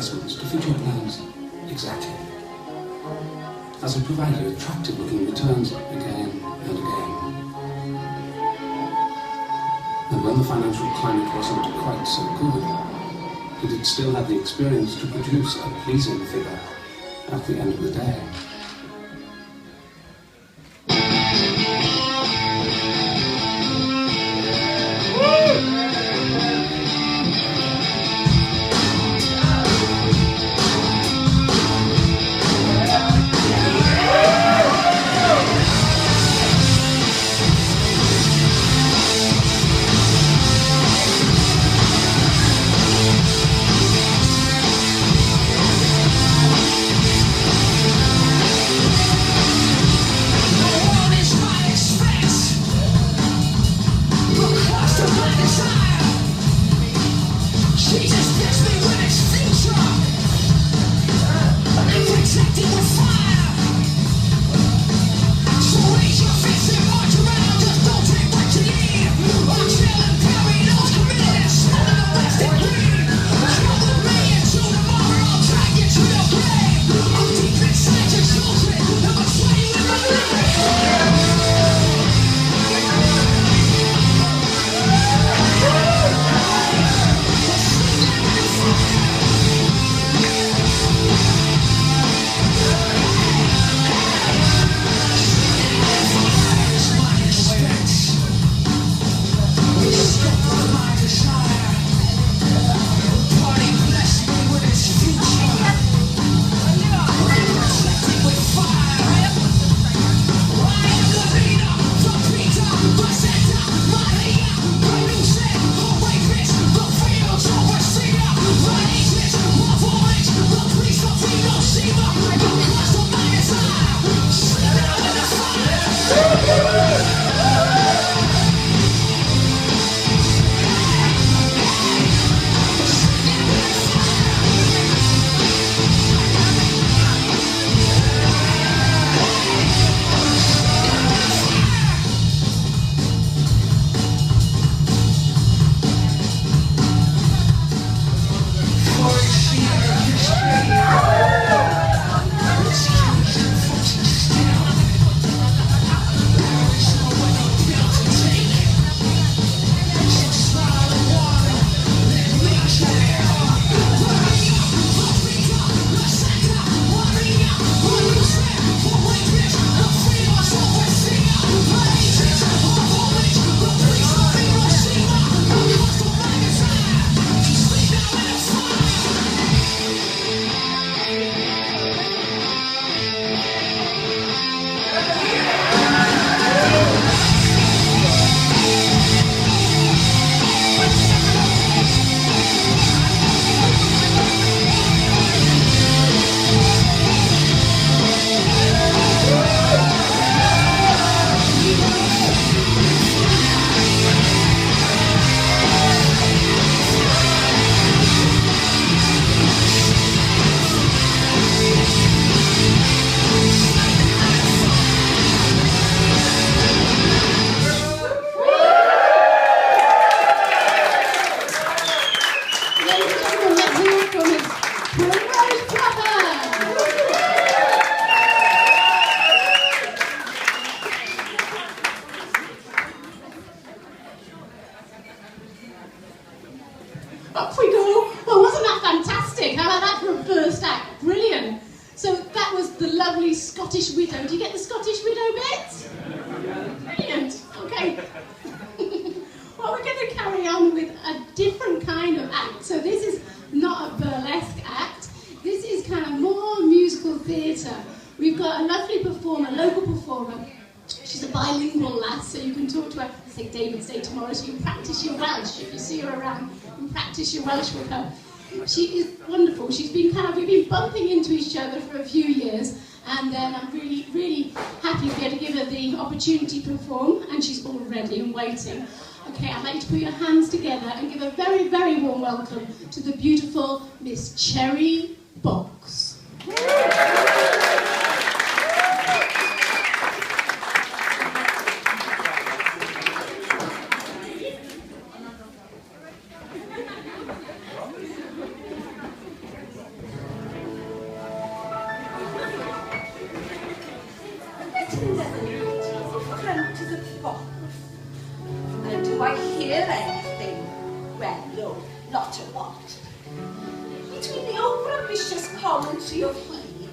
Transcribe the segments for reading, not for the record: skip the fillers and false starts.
adjustments to fit your plans exactly, as it provided attractive-looking returns again and again. And when the financial climate wasn't quite so good, it had still had the experience to produce a pleasing figure at the end of the day. Up we go. Well, wasn't that fantastic? How about that for a first act? Brilliant. So that was the lovely Scottish Widow. Do you get the Scottish Widow bit? Brilliant. Okay. Well, we're going to carry on with a different kind of act. So this is not a burlesque act. This is kind of more musical theatre. We've got a lovely performer, local performer. She's a bilingual lass, so you can talk to her, St. David's Day tomorrow, so you can practice your Welsh. If you see her around, you can practice your Welsh with her. She is wonderful. We've been bumping into each other for a few years, and then I'm really, really happy to be able to give her the opportunity to perform, and she's all ready and waiting. Okay, I'd like you to put your hands together and give a very, very warm welcome to the beautiful Miss Cherry Box. front of the box. And do I hear anything? Well, no, not a lot. Between the over-ambitious commentary of he,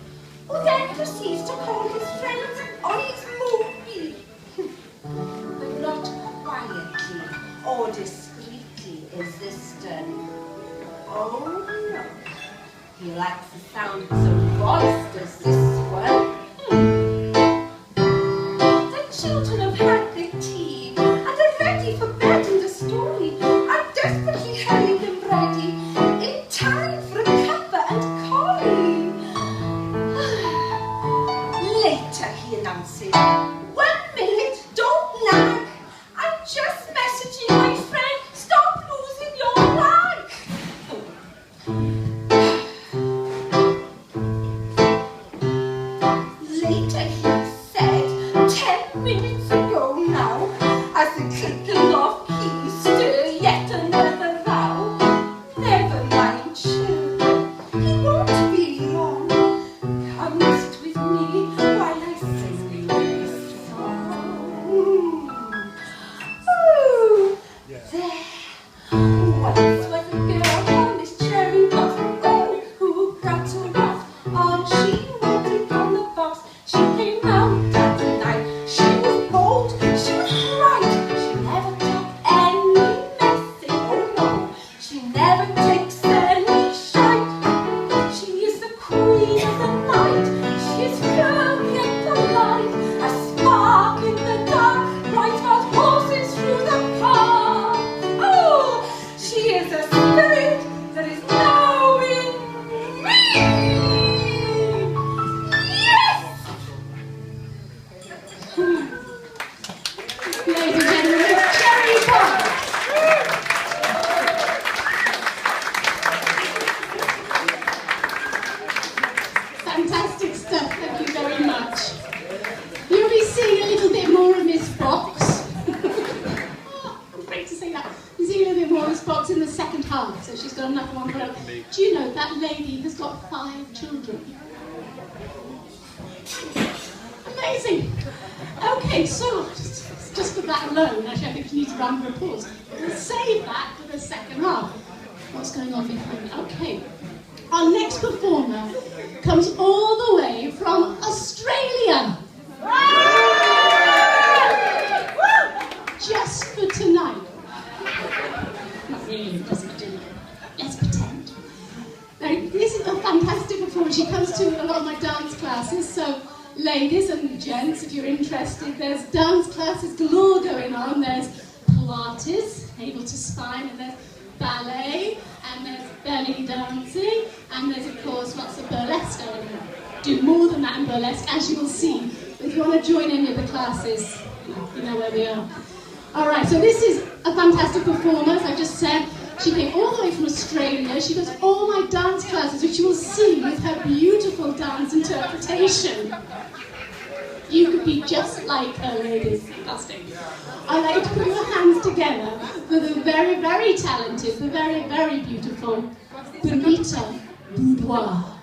who then proceeds to call his friends on his movie. But not quietly or discreetly is this done. Oh no, he likes the sound of his own voice, does this one. The children have had their tea and are ready for bed and a story. I desperately hurried them ready in time for a cuppa and collie. Later, he announces, 1 minute, don't lag. I'm just messaging my friend, stop losing your lag. Later, he said, 10 minutes ago now, as the clicking of keys stir yet another row. Never mind, children, he won't be long. Come sit with me while I sing this song. Oh, there. Once was a girl on this cherry blossom road who got to rough all she wanted from the box. She came out at night. She was bold, she was bright. She never took any messing, oh no. She never takes any shite. She is the queen of the night. She is firm yet polite. A spark in the dark, bright as horses through the park. Oh, she is a spirit that is now in me. Yes! Ladies and gentlemen, it's Cherry Pop. Fantastic stuff, thank you very much. You'll be seeing a little bit more of Miss Fox. Great to see that. You'll see a little bit more of Miss Fox in the second half, so she's got another one for her. Do you know that lady has got 5 children? Amazing. Okay, so just for that alone, actually I think you need to round of applause. We'll save that for the second half. What's going on behind? Okay. Our next performer comes all the way from Australia. Just for tonight. Not really, doesn't do it. Let's pretend. Now, this is a fantastic performance. She comes to a lot of my dance classes, so ladies and gents, if you're interested, there's dance classes galore going on. There's Pilates, able to spine, and there's ballet, and there's belly dancing, and there's, of course, lots of burlesque going on. Do more than that in burlesque, as you will see. If you want to join any of the classes, you know where we are. All right, so this is a fantastic performer, as I just said. She came all the way from Australia. She does all my dance classes, which you will see with her beautiful dance interpretation. You could be just like her, ladies. Fantastic. I'd like you to put your hands together for the very, very talented, the very, very beautiful Benita Boudoir.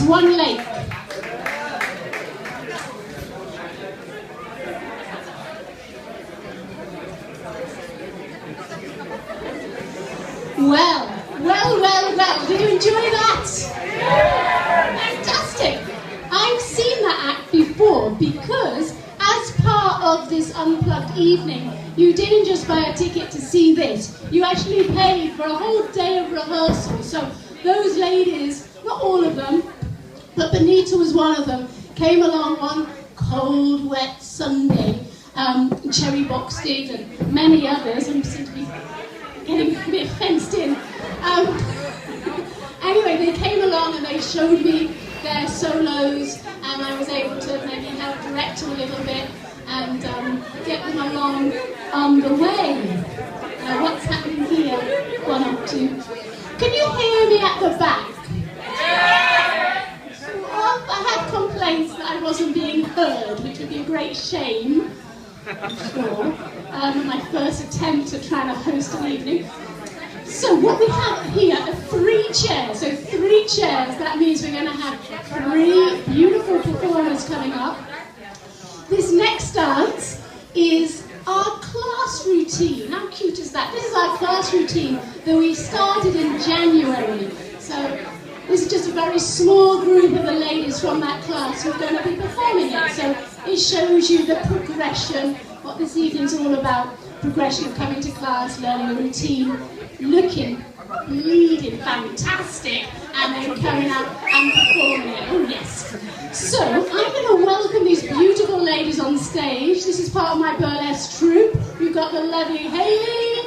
Swan Lake. Well. Did you enjoy that? Fantastic. I've seen that act before because as part of this Unplugged evening, you didn't just buy a ticket to see this. You actually paid for a whole day of rehearsal. So those ladies, not all of them, but Benita was one of them, came along one cold, wet Sunday. Cherry Box did, and many others. I seem to be getting a bit fenced in. Anyway, they came along and they showed me their solos, and I was able to maybe help direct them a little bit and get them along on the way. Now, what's happening here? 1 or 2. Can you hear me at the back? I had complaints that I wasn't being heard, which would be a great shame, I'm sure. My first attempt at trying to host an evening. So what we have here are 3 chairs. So 3 chairs, that means we're going to have 3 beautiful performers coming up. This next dance is our class routine. How cute is that? This is our class routine that we started in January. So this is just a very small group of the ladies from that class who are going to be performing it. So it shows you the progression, what this evening's all about. Progression of coming to class, learning a routine, looking, leading fantastic, and then coming out and performing it. Oh yes. So I'm going to welcome these beautiful ladies on stage. This is part of my burlesque troupe. We've got the lovely Hayley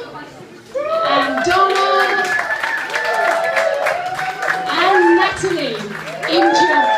and Donna and Natalie. Enjoy.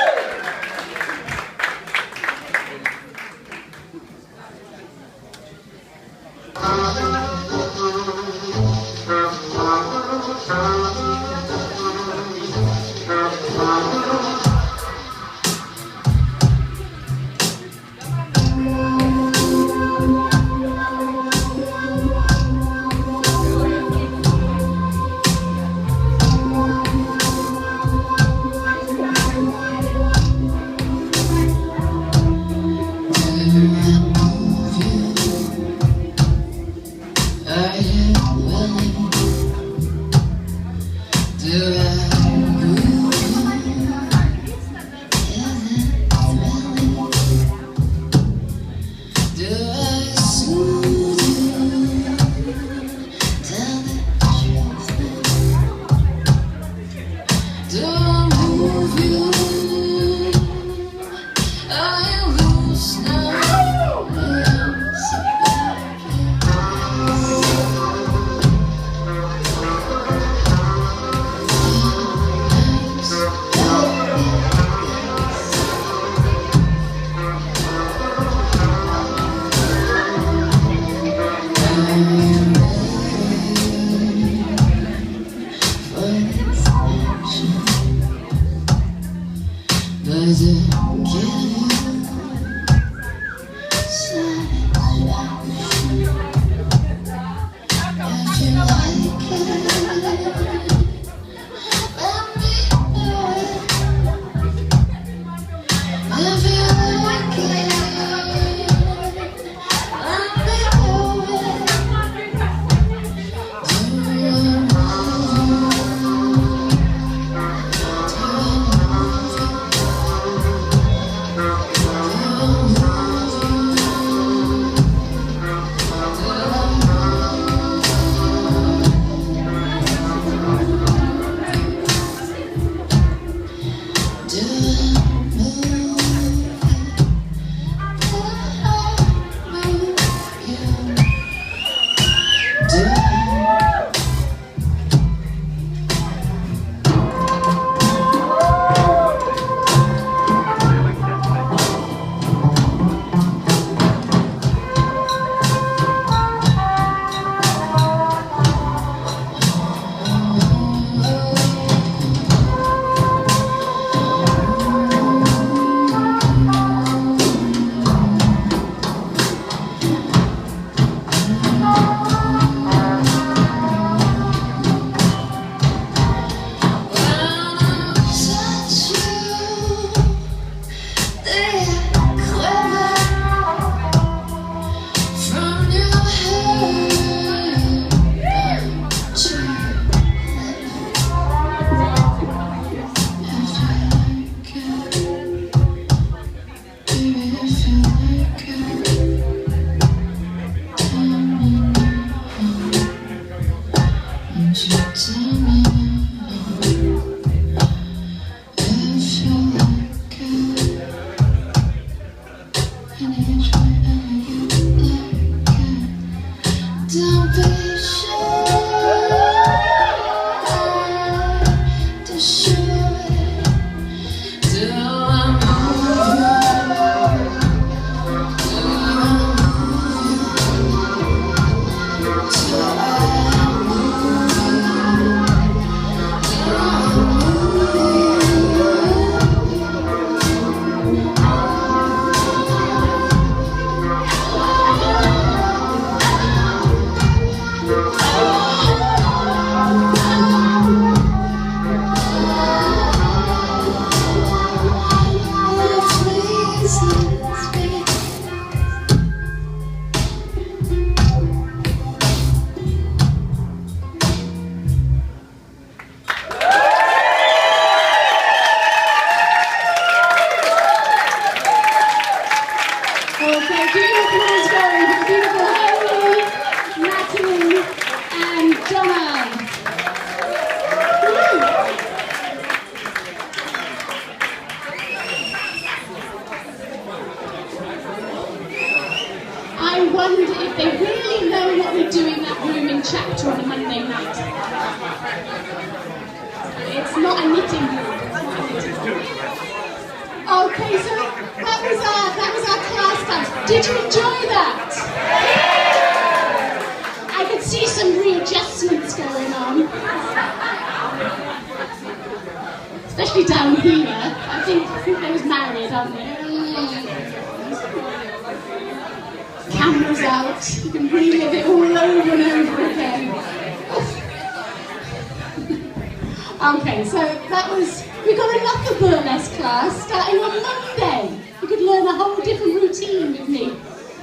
Okay, so that was, we got another burlesque class starting on Monday. You could learn a whole different routine with me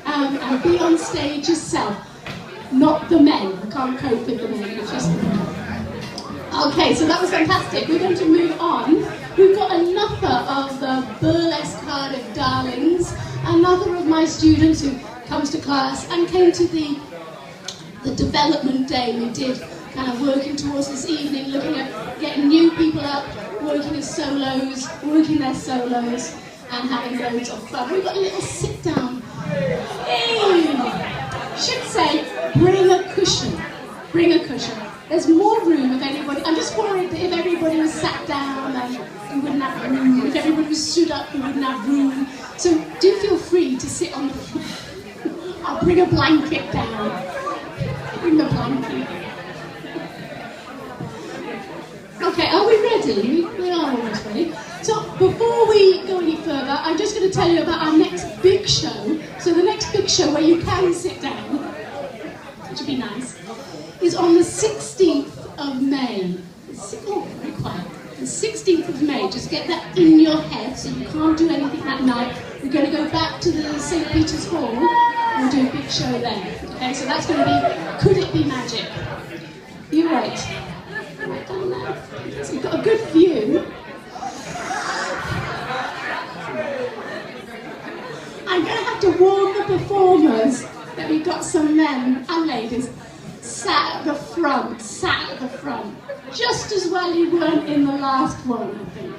and be on stage yourself. Not the men, I can't cope with the men, it's just the men. Okay, so that was fantastic. We're going to move on. We've got another of the Burlesque Cardiff darlings, another of my students who comes to class and came to the development day we did, kind of working towards this evening, looking at getting new people up, working as solos, working their solos, and having loads of fun. We've got a little sit down. Hey! Should say, bring a cushion. Bring a cushion. There's more room if anybody. I'm just worried that if everybody was sat down, then we wouldn't have room. If everybody was stood up, we wouldn't have room. So do feel free to sit on the floor. I'll bring a blanket down. Bring the blanket. Okay, are we ready? We are almost ready. So before we go any further, I'm just going to tell you about our next big show. So the next big show where you can sit down, which would be nice, is on the 16th of May. Oh, very quiet. The 16th of May, just get that in your head so you can't do anything that night. We're going to go back to the St. Peter's Hall and we'll do a big show then. Okay, so that's going to be Could It Be Magic? You're right. Right down there. So you've got a good view. I'm going to have to warn the performers that we've got some men and ladies sat at the front, just as well you weren't in the last one, I think.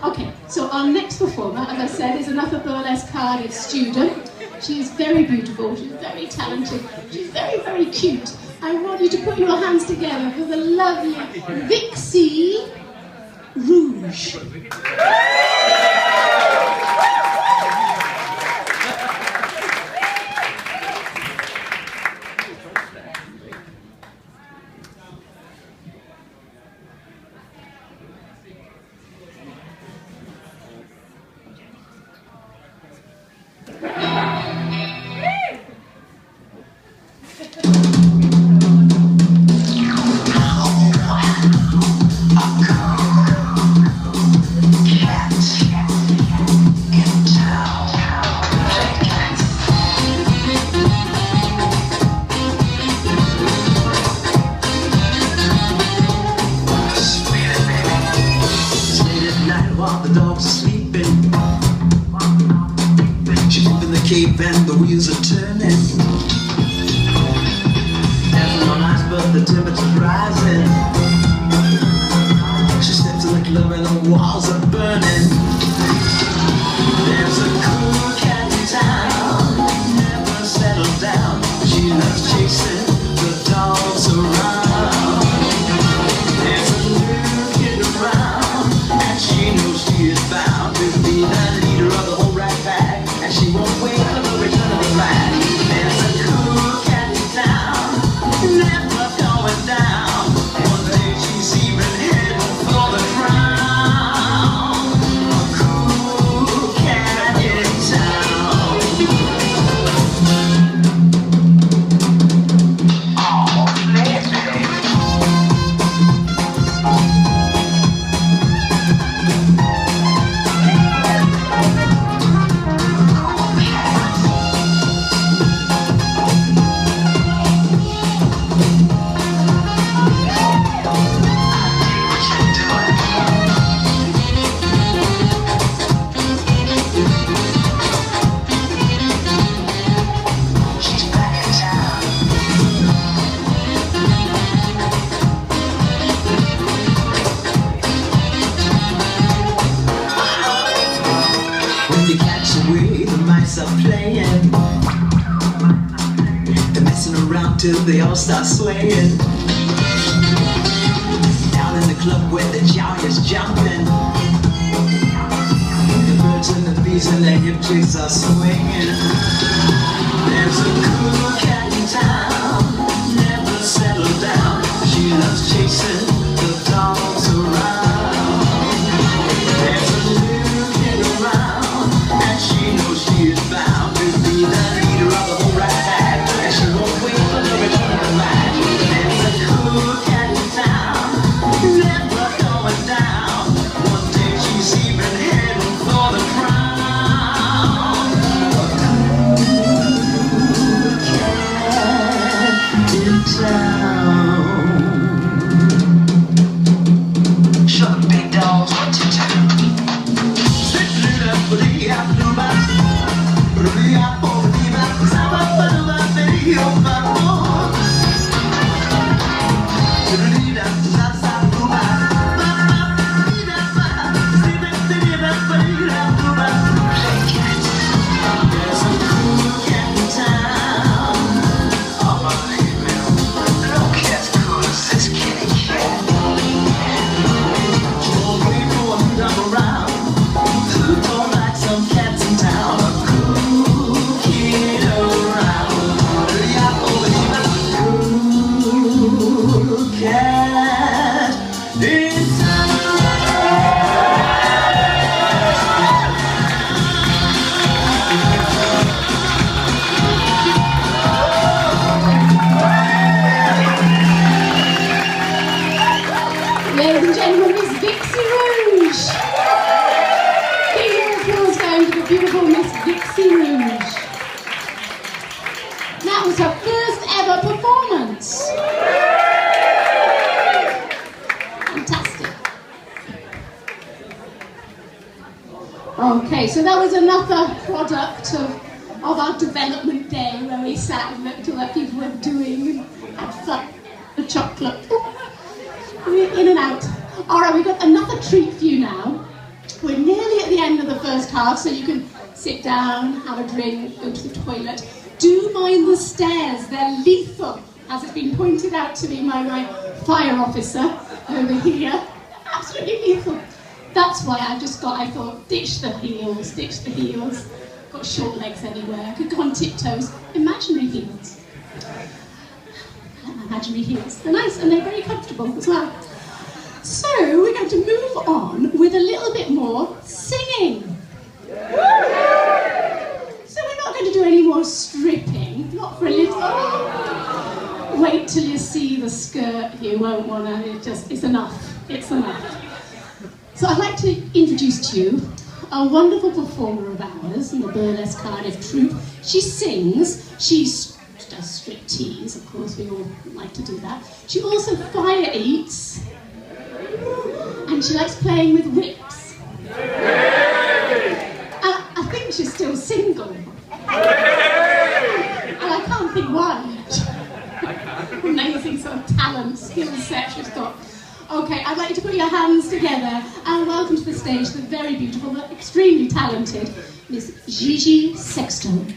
Okay, so our next performer, as I said, is another Burlesque Cardiff student. She is very beautiful, she's very talented, she's very, very cute. I want you to put your hands together for the lovely Vixie Rouge. And the wheels are turning. Everyone nice, but the temperature's rising. the walls are burning. There's a cool cat in town, never settled down. She loves chasing the dogs around. There's a new kid around, and she knows she is bound to be the leader of the whole rat pack, and she won't wait for the return of the rat. There's a cool cat in town, never going down. One day she's even heading for the crown. A cool cat in town. Oh, baby. She's back in town. When the cat's away, the mice are playing. They're messing around till they all start swaying. Down in the club where the jowl is jumping, the birds and the bees and the hip chicks are swinging. There's a cool cat in town, never settled down. She loves chasing the dogs around. There's a new kid around, and she knows she is bound to be the leader of the whole rat pack, and she won't wait for the return of the rat. There's a cool cat in town, never going down. One day she's even heading for the crown. A cool cat in town. Show the big dogs what to do. There's a cool cat in town. Oh, believe me, no cat's cool as this kitty cat. All people come around, who don't like some cats in town. A cool kid around. Cool cat in town. Ladies and gentlemen, Miss Vixie Rouge. Big applause going to the beautiful Miss Vixie Rouge. That was her first ever performance. Fantastic. Okay, so that was another product of our development day where we sat and looked at what people were doing and had fun, the chocolate. In and out. Alright, we've got another treat for you now. We're nearly at the end of the first half, so you can sit down, have a drink, go to the toilet. Do mind the stairs, they're lethal, as it's been pointed out to me by my fire officer over here. Absolutely lethal. That's why I thought, ditch the heels. Got short legs anywhere, I could go on tiptoes. Imaginary heels. Imaginary heels. They're nice and they're very comfortable as well. So we're going to move on with a little bit more singing. So we're not going to do any more stripping, not for a little. Wait till you see the skirt, you won't want to, it's enough. So I'd like to introduce to you a wonderful performer of ours in the Burlesque Cardiff troupe. She sings, she does striptease, of course we all like to do that. She also fire eats, and she likes playing with whips. I think she's still single. And I can't think why. Amazing sort of talent, skill set she's got. Okay, I'd like you to put your hands together and welcome to the stage the very beautiful but extremely talented Miss Gigi Sexton.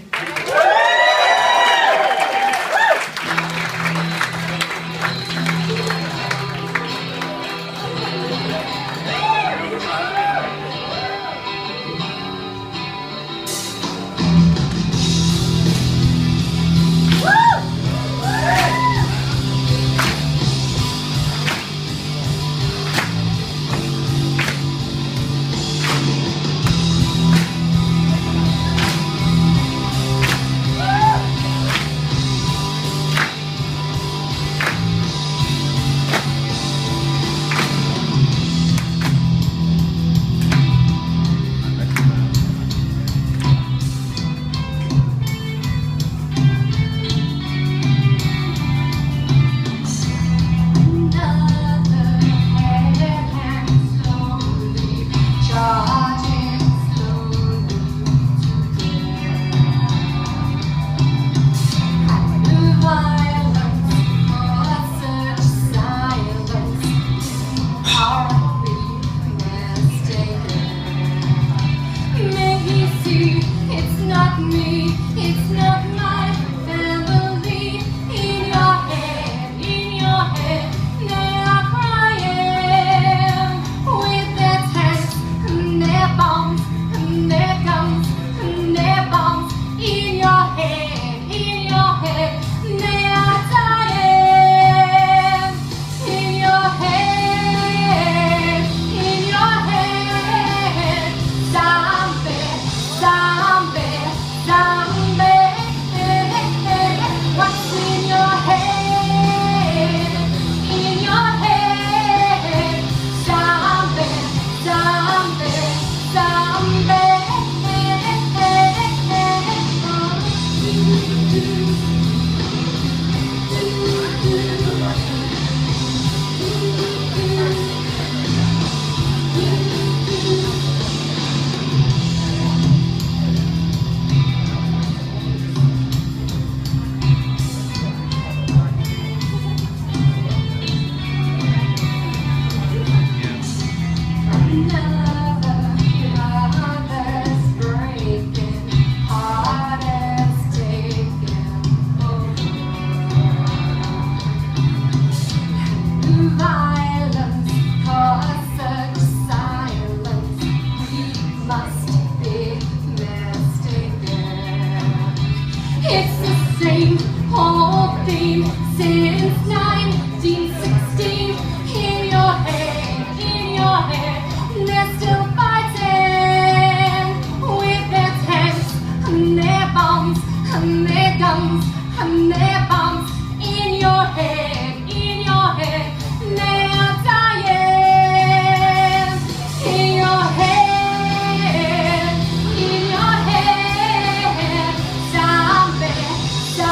Zombie,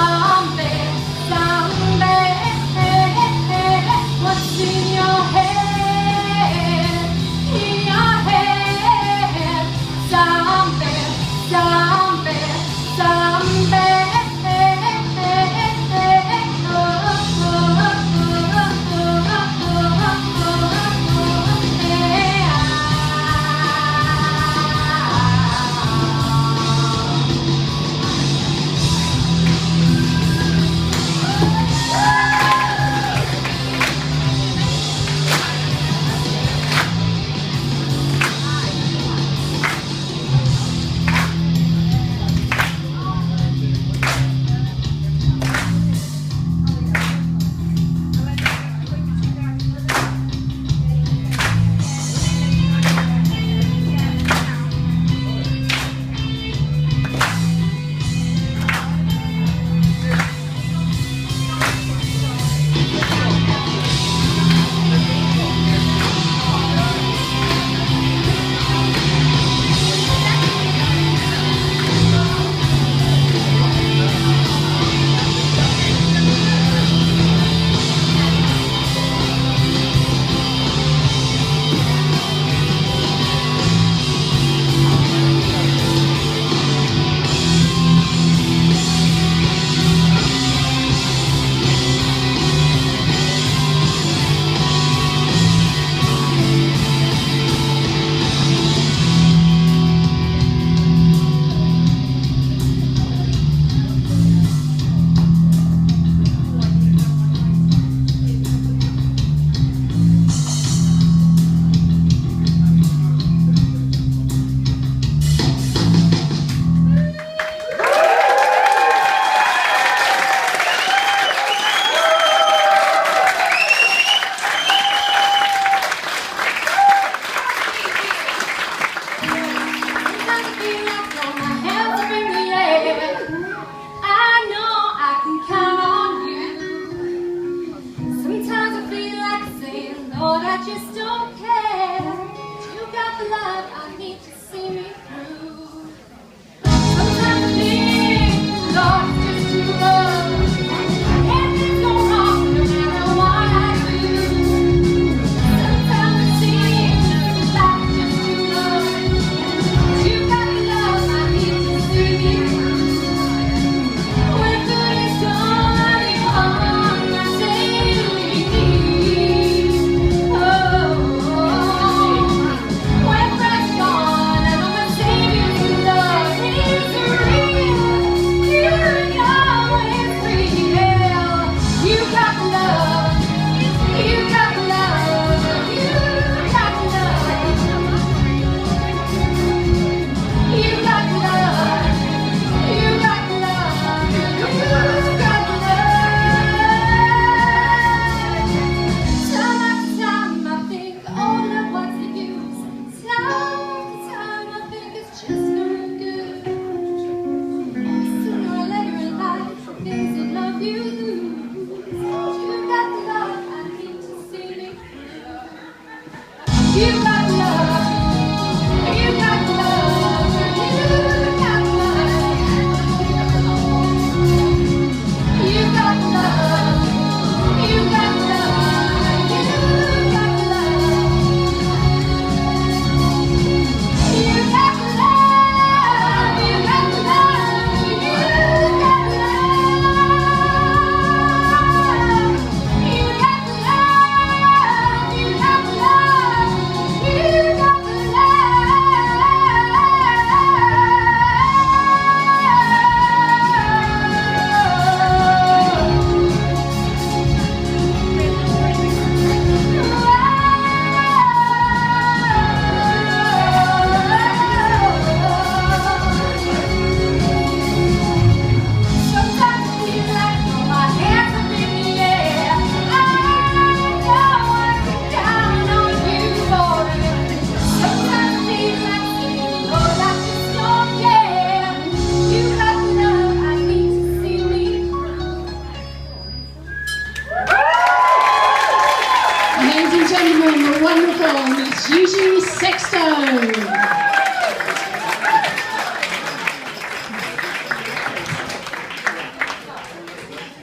zombie, zombie.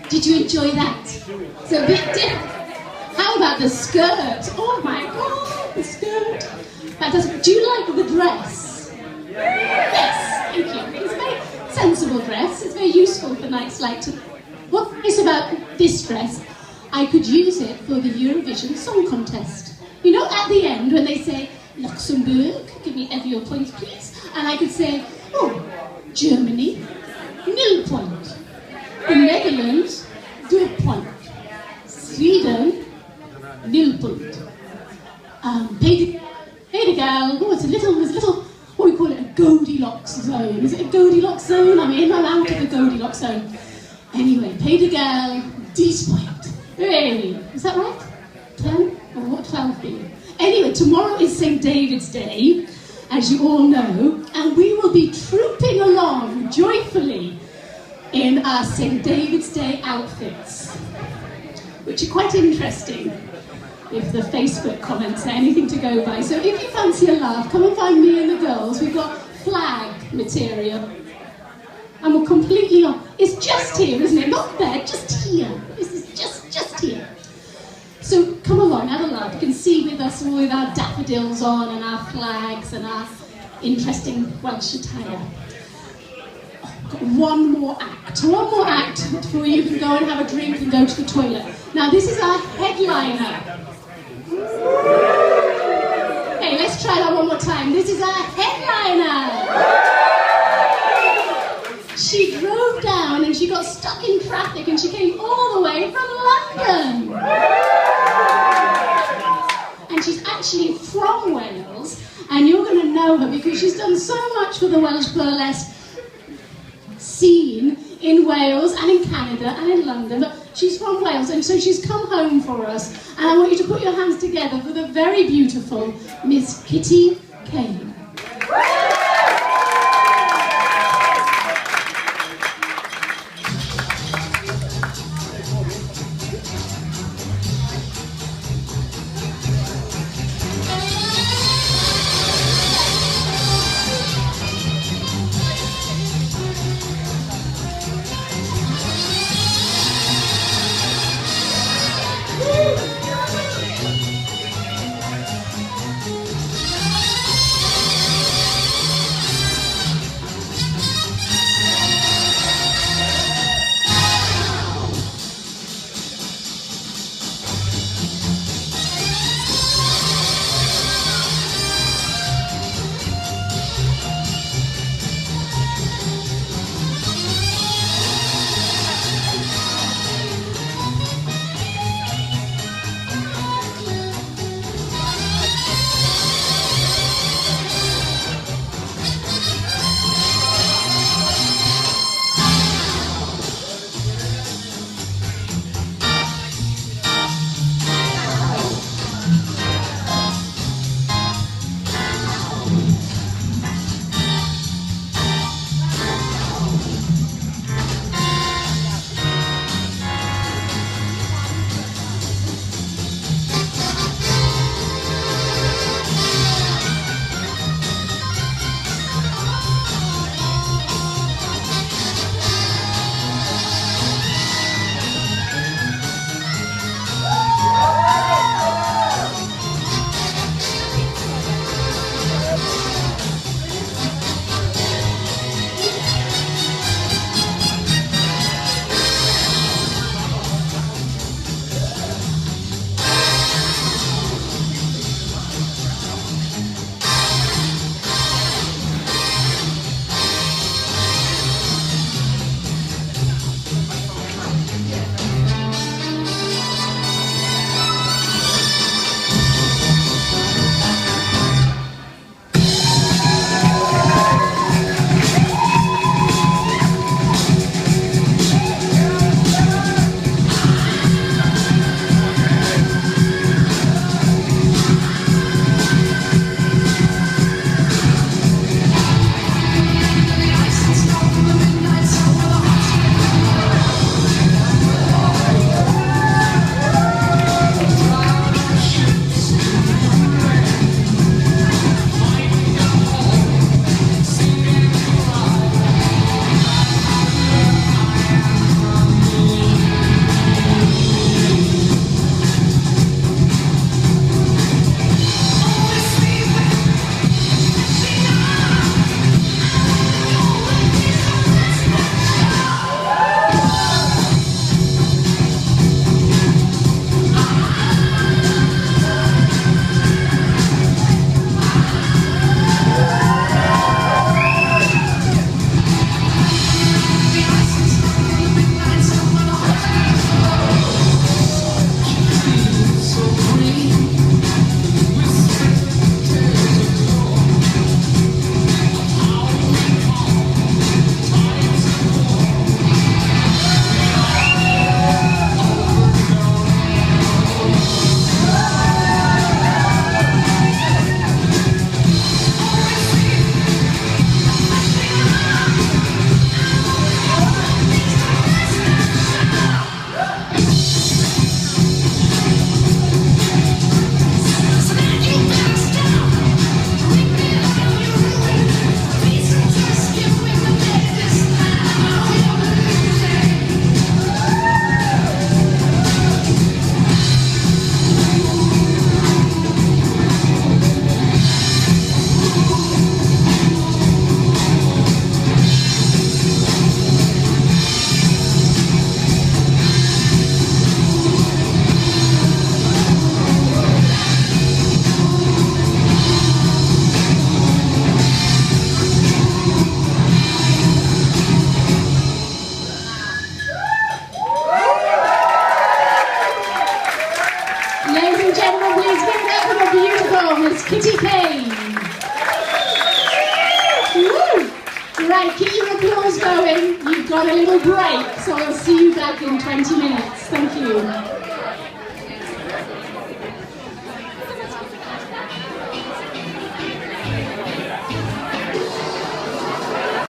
Did you enjoy that? It's a bit different. How about the skirt? Oh my God, the skirt. That does. Do you like the dress? Yes, thank you. It's a very sensible dress. It's very useful for nights like to. What's nice about this dress? I could use it for the Eurovision Song Contest. You know, at the end when they say Luxembourg, give me ever your points, please, and I could say, oh, Germany, 0 point. The Netherlands, 2 point. Sweden, 0 point. Pays de Galles, oh, it's a little, what do we call it, a Goldilocks zone. Is it a Goldilocks zone? I'm in or out of the Goldilocks zone. Anyway, Pays de Galles, 10 point. Really? Is that right? 10? Or what 12 be? Anyway, tomorrow is St. David's Day, as you all know, and we will be trooping along joyfully in our St. David's Day outfits, which are quite interesting if the Facebook comments are anything to go by. So if you fancy a laugh, come and find me and the girls. We've got flag material. And we're completely on. It's just here, isn't it? Not there, just here. This is just here. So come along, have a laugh. You can see with us all with our daffodils on and our flags and our interesting Welsh attire. Got one more act before you can go and have a drink and go to the toilet. Now this is our headliner. Hey, let's try that one more time. This is our headliner. She drove down and she got stuck in traffic and she came all the way from London. And she's actually from Wales, and you're going to know her because she's done so much for the Welsh burlesque scene in Wales and in Canada and in London. But she's from Wales, and so she's come home for us. And I want you to put your hands together for the very beautiful Miss Kitty Kane. going, you've got a little break, so I'll see you back in 20 minutes. Thank you.